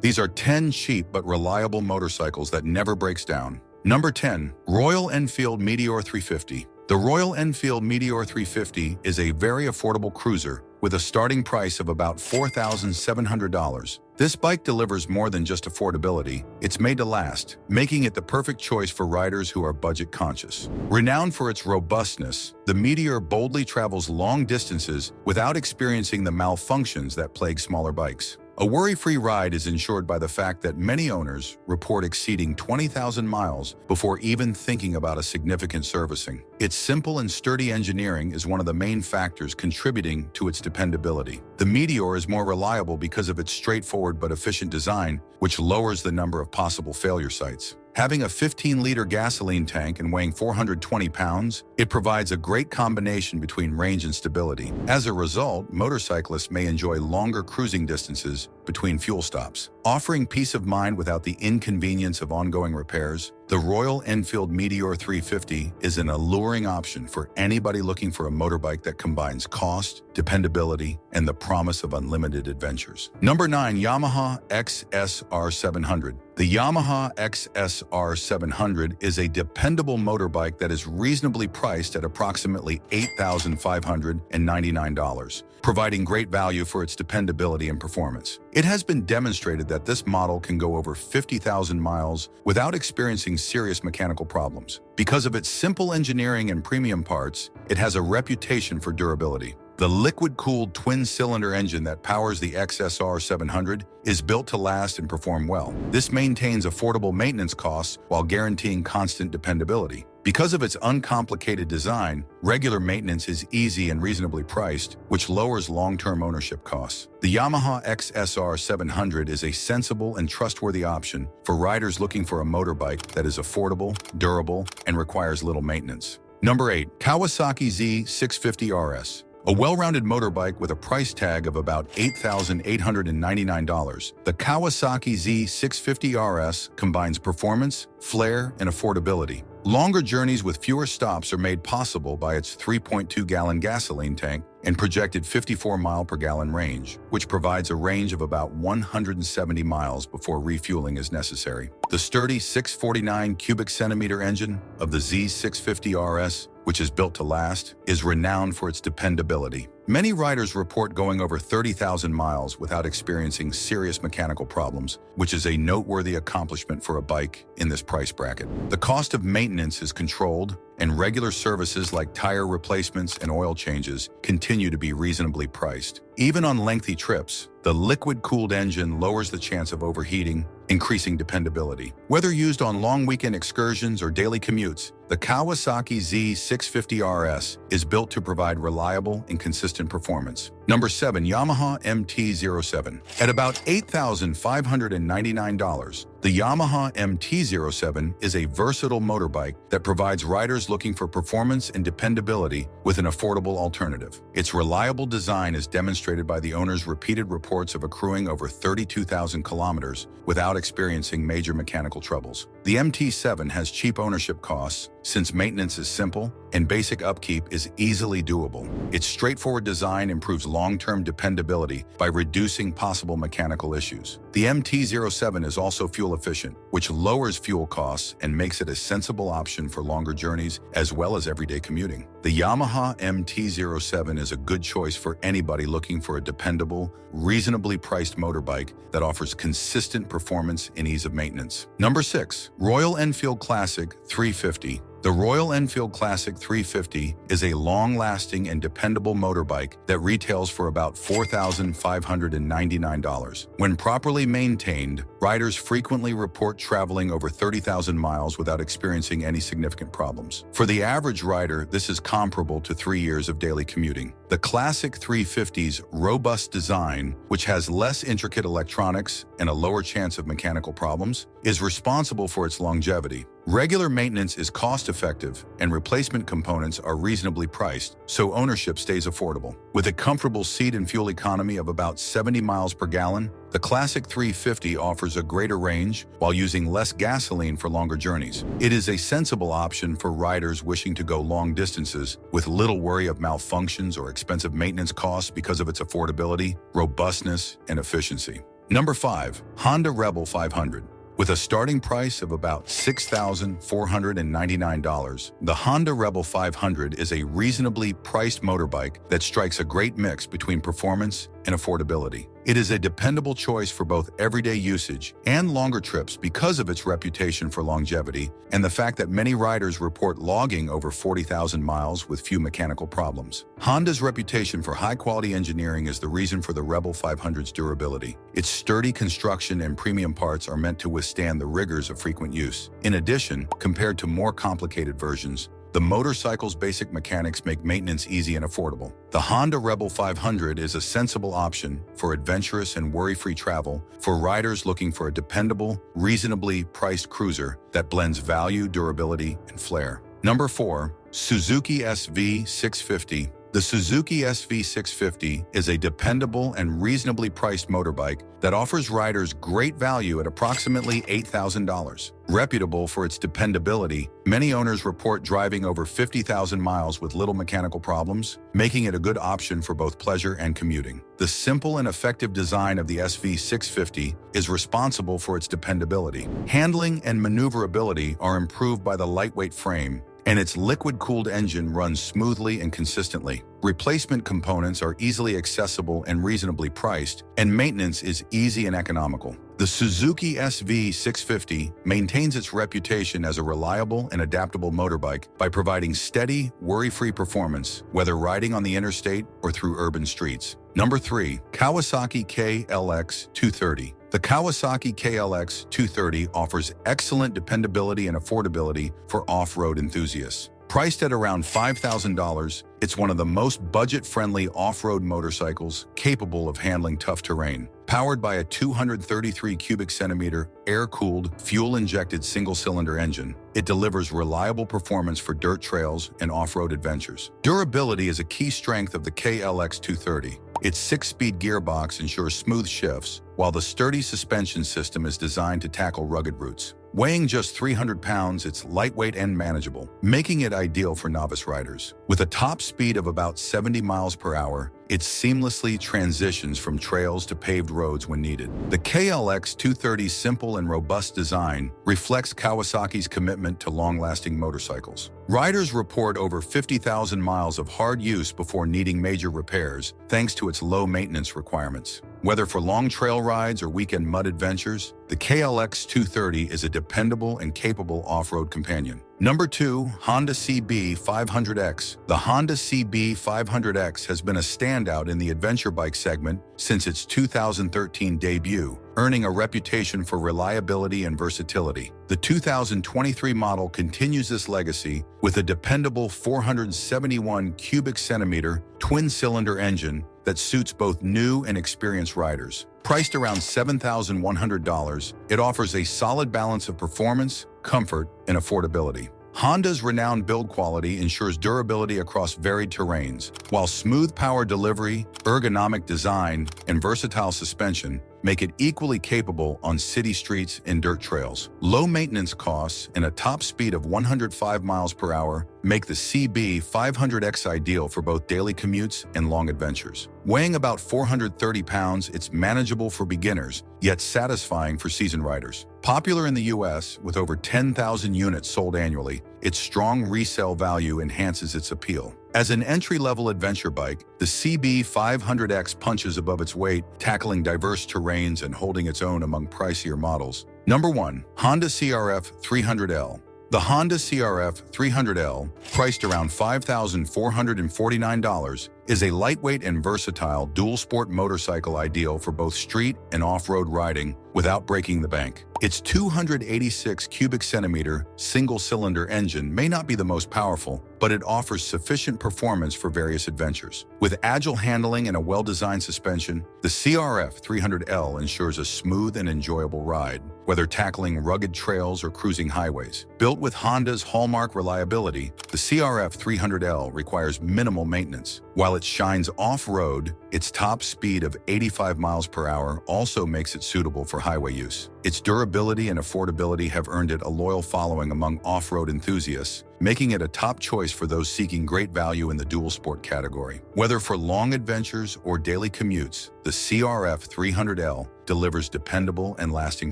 These are 10 cheap but reliable motorcycles that never breaks down. Number 10. Royal Enfield Meteor 350. The Royal Enfield Meteor 350 is a very affordable cruiser with a starting price of about $4,700. This bike delivers more than just affordability. It's made to last, making it the perfect choice for riders who are budget conscious. Renowned for its robustness, the Meteor boldly travels long distances without experiencing the malfunctions that plague smaller bikes. A worry-free ride is ensured by the fact that many owners report exceeding 20,000 miles before even thinking about a significant servicing. Its simple and sturdy engineering is one of the main factors contributing to its dependability. The Meteor is more reliable because of its straightforward but efficient design, which lowers the number of possible failure sites. Having a 15-liter gasoline tank and weighing 420 pounds, it provides a great combination between range and stability. As a result, motorcyclists may enjoy longer cruising distances between fuel stops. Offering peace of mind without the inconvenience of ongoing repairs, the Royal Enfield Meteor 350 is an alluring option for anybody looking for a motorbike that combines cost, dependability, and the promise of unlimited adventures. Number 9. Yamaha XSR700. The Yamaha XSR700 is a dependable motorbike that is reasonably priced at approximately $8,599, providing great value for its dependability and performance. It has been demonstrated that this model can go over 50,000 miles without experiencing serious mechanical problems. Because of its simple engineering and premium parts, it has a reputation for durability. The liquid-cooled twin-cylinder engine that powers the XSR700 is built to last and perform well. This maintains affordable maintenance costs while guaranteeing constant dependability. Because of its uncomplicated design, regular maintenance is easy and reasonably priced, which lowers long-term ownership costs. The Yamaha XSR700 is a sensible and trustworthy option for riders looking for a motorbike that is affordable, durable, and requires little maintenance. Number 8. Kawasaki Z650 RS. A well-rounded motorbike with a price tag of about $8,899, the Kawasaki Z650 RS combines performance, flair, and affordability. Longer journeys with fewer stops are made possible by its 3.2-gallon gasoline tank and projected 54-mile-per-gallon range, which provides a range of about 170 miles before refueling is necessary. The sturdy 649 cubic centimeter engine of the Z650 RS, which is built to last, is renowned for its dependability. Many riders report going over 30,000 miles without experiencing serious mechanical problems, which is a noteworthy accomplishment for a bike in this price bracket. The cost of maintenance is controlled, and regular services like tire replacements and oil changes continue to be reasonably priced. Even on lengthy trips, the liquid-cooled engine lowers the chance of overheating, increasing dependability. Whether used on long weekend excursions or daily commutes, the Kawasaki Z650 RS is built to provide reliable and consistent performance. Number 7. Yamaha MT-07. At about $8,599, the Yamaha MT-07 is a versatile motorbike that provides riders looking for performance and dependability with an affordable alternative. Its reliable design is demonstrated by the owner's repeated reports of accruing over 32,000 kilometers without experiencing major mechanical troubles. The MT-07 has cheap ownership costs since maintenance is simple and basic upkeep is easily doable. Its straightforward design improves long-term dependability by reducing possible mechanical issues. The MT-07 is also fuel efficient, which lowers fuel costs and makes it a sensible option for longer journeys as well as everyday commuting. The Yamaha MT-07 is a good choice for anybody looking for a dependable, reasonably priced motorbike that offers consistent performance and ease of maintenance. Number 6. Royal Enfield Classic 350. The Royal Enfield Classic 350 is a long-lasting and dependable motorbike that retails for about $4,599. When properly maintained, riders frequently report traveling over 30,000 miles without experiencing any significant problems. For the average rider, this is comparable to 3 years of daily commuting. The Classic 350's robust design, which has less intricate electronics and a lower chance of mechanical problems, is responsible for its longevity. Regular maintenance is cost-effective, and replacement components are reasonably priced, so ownership stays affordable. With a comfortable seat and fuel economy of about 70 miles per gallon, the Classic 350 offers a greater range while using less gasoline for longer journeys. It is a sensible option for riders wishing to go long distances with little worry of malfunctions or expensive maintenance costs because of its affordability, robustness, and efficiency. Number 5. Honda Rebel 500. With a starting price of about $6,499, the Honda Rebel 500 is a reasonably priced motorbike that strikes a great mix between performance and affordability. It is a dependable choice for both everyday usage and longer trips because of its reputation for longevity and the fact that many riders report logging over 40,000 miles with few mechanical problems. Honda's reputation for high-quality engineering is the reason for the Rebel 500's durability. Its sturdy construction and premium parts are meant to withstand the rigors of frequent use. In addition, compared to more complicated versions, the motorcycle's basic mechanics make maintenance easy and affordable. The Honda Rebel 500 is a sensible option for adventurous and worry-free travel for riders looking for a dependable, reasonably priced cruiser that blends value, durability, and flair. Number 4. Suzuki SV650. The Suzuki SV650 is a dependable and reasonably priced motorbike that offers riders great value at approximately $8,000. Reputable for its dependability, many owners report driving over 50,000 miles with little mechanical problems, making it a good option for both pleasure and commuting. The simple and effective design of the SV650 is responsible for its dependability. Handling and maneuverability are improved by the lightweight frame, and its liquid-cooled engine runs smoothly and consistently. Replacement components are easily accessible and reasonably priced, and maintenance is easy and economical. The Suzuki SV650 maintains its reputation as a reliable and adaptable motorbike by providing steady, worry-free performance, whether riding on the interstate or through urban streets. Number 3. Kawasaki KLX230. The Kawasaki KLX230 offers excellent dependability and affordability for off-road enthusiasts. Priced at around $5,000, it's one of the most budget-friendly off-road motorcycles capable of handling tough terrain. Powered by a 233 cubic centimeter air-cooled, fuel-injected single-cylinder engine, it delivers reliable performance for dirt trails and off-road adventures. Durability is a key strength of the KLX230. Its 6-speed gearbox ensures smooth shifts, while the sturdy suspension system is designed to tackle rugged routes. Weighing just 300 pounds, it's lightweight and manageable, making it ideal for novice riders. With a top speed of about 70 miles per hour, it seamlessly transitions from trails to paved roads when needed. The KLX230's simple and robust design reflects Kawasaki's commitment to long-lasting motorcycles. Riders report over 50,000 miles of hard use before needing major repairs, thanks to its low maintenance requirements. Whether for long trail rides or weekend mud adventures, the KLX230 is a dependable and capable off-road companion. Number 2. Honda CB500X. The Honda CB500X has been a standout in the adventure bike segment since its 2013 debut, earning a reputation for reliability and versatility. The 2023 model continues this legacy with a dependable 471 cubic centimeter twin-cylinder engine that suits both new and experienced riders. Priced around $7,100, it offers a solid balance of performance, comfort, and affordability. Honda's renowned build quality ensures durability across varied terrains, while smooth power delivery, ergonomic design, and versatile suspension make it equally capable on city streets and dirt trails. Low maintenance costs and a top speed of 105 miles per hour make the CB500X ideal for both daily commutes and long adventures. Weighing about 430 pounds, it's manageable for beginners, yet satisfying for seasoned riders. Popular in the US, with over 10,000 units sold annually, its strong resale value enhances its appeal. As an entry-level adventure bike, the CB500X punches above its weight, tackling diverse terrains and holding its own among pricier models. Number 1. Honda CRF300L. The Honda CRF300L, priced around $5,449, is a lightweight and versatile dual-sport motorcycle ideal for both street and off-road riding without breaking the bank. Its 286 cubic centimeter single-cylinder engine may not be the most powerful, but it offers sufficient performance for various adventures. With agile handling and a well-designed suspension, the CRF300L ensures a smooth and enjoyable ride, whether tackling rugged trails or cruising highways. Built with Honda's hallmark reliability, the CRF300L requires minimal maintenance. While it shines off-road, its top speed of 85 miles per hour also makes it suitable for highway use. Its durability and affordability have earned it a loyal following among off-road enthusiasts, making it a top choice for those seeking great value in the dual sport category. Whether for long adventures or daily commutes, the CRF 300L delivers dependable and lasting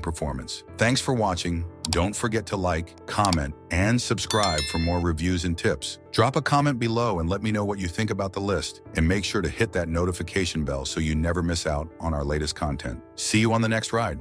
performance. Thanks for watching. Don't forget to like, comment, and subscribe for more reviews and tips. Drop a comment below and let me know what you think about the list, and make sure to hit that notification bell so you never miss out on our latest content. See you on the next ride.